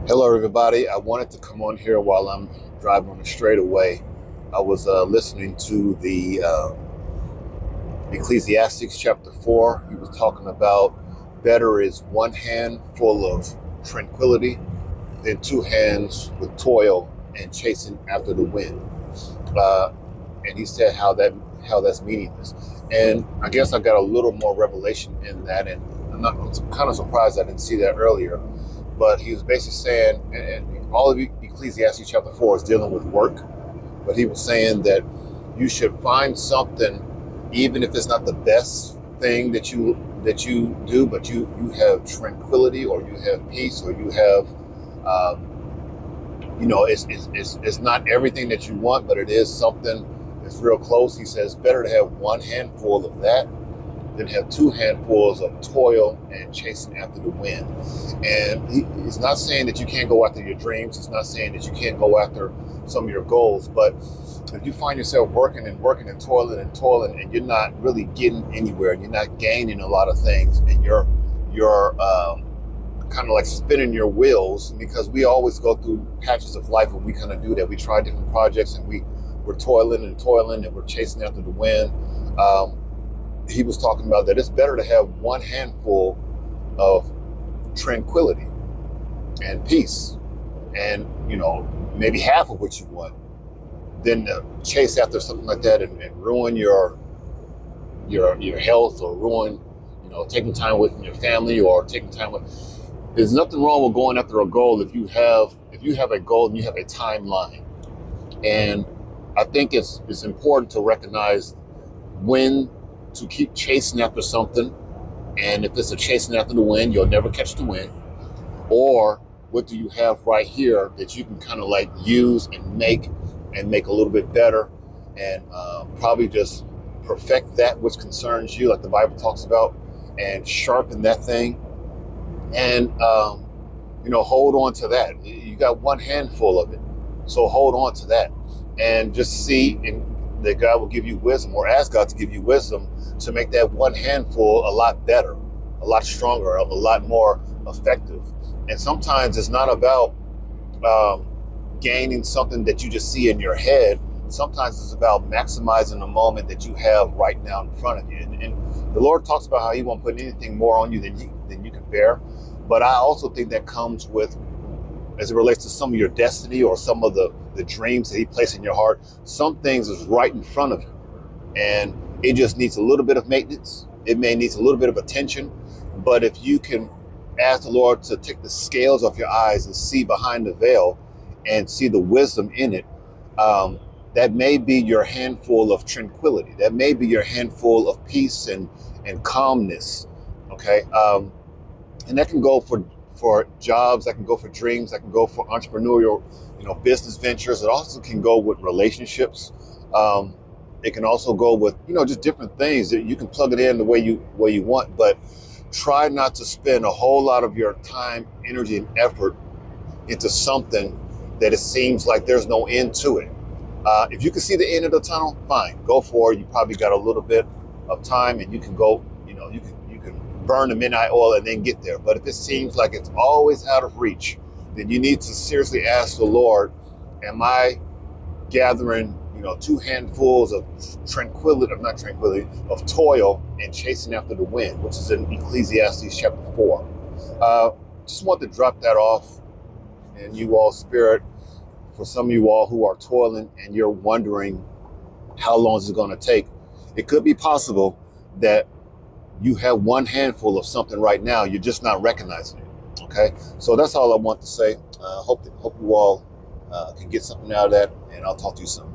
Hello, everybody. I wanted to come on here while I'm driving on the straightaway. I was listening to the Ecclesiastes chapter 4. He was talking about better is one hand full of tranquility than two hands with toil and chasing after the wind. Uh, and he said how that's meaningless. And I guess I got a little more revelation in that, and I'm kind of surprised I didn't see that earlier. But he was basically saying, and all of Ecclesiastes chapter 4 is dealing with work, but he was saying that you should find something, even if it's not the best thing that you do, but you have tranquility, or you have peace, or you have, it's not everything that you want, but it is something that's real close. He says better to have one handful of that than have two handfuls of toil and chasing after the wind. And he's not saying that you can't go after your dreams. He's not saying that you can't go after some of your goals. But if you find yourself working and toiling, and you're not really getting anywhere, you're not gaining a lot of things, and you're kind of like spinning your wheels, because we always go through patches of life when we kind of do that. We try different projects, and we're toiling, and we're chasing after the wind. He was talking about that it's better to have one handful of tranquility and peace, and maybe half of what you want, than to chase after something like that and ruin your health, or ruin taking time with your family, or taking time with. There's nothing wrong with going after a goal if you have a goal and you have a timeline. And I think it's important to recognize when to keep chasing after something. And if it's a chasing after the wind, you'll never catch the wind. Or what do you have right here that you can kind of like use and make a little bit better, and probably just perfect that which concerns you, like the Bible talks about, and sharpen that thing, and hold on to that. You got one handful of it, so hold on to that, and just see that God will give you wisdom, or ask God to give you wisdom to make that one handful a lot better, a lot stronger, a lot more effective. And sometimes it's not about um, gaining something that you just see in your head. Sometimes it's about maximizing the moment that you have right now in front of you. And the Lord talks about how He won't put anything more on you than you can bear. But I also think that comes with, as it relates to some of your destiny, or some of the dreams that He placed in your heart. Some things is right in front of you, and it just needs a little bit of maintenance. It may need a little bit of attention, but if you can ask the Lord to take the scales off your eyes and see behind the veil, and see the wisdom in it, that may be your handful of tranquility. That may be your handful of peace and calmness. Okay, and that can go for jobs. That can go for dreams. That can go for entrepreneurial, business ventures. It also can go with relationships. It can also go with just different things that you can plug it in the way you want. But try not to spend a whole lot of your time, energy, and effort into something that it seems like there's no end to it. If you can see the end of the tunnel, fine, go for it. You probably got a little bit of time, and you can go. You can burn the midnight oil and then get there. But if it seems like it's always out of reach, then you need to seriously ask the Lord, am I gathering, two handfuls of tranquility, of not tranquility, of toil and chasing after the wind, which is in Ecclesiastes chapter 4. Just want to drop that off in you all spirit, for some of you all who are toiling and you're wondering how long is it going to take. It could be possible that you have one handful of something right now, you're just not recognizing it. Okay, so that's all I want to say. Hope you all can get something out of that, and I'll talk to you soon.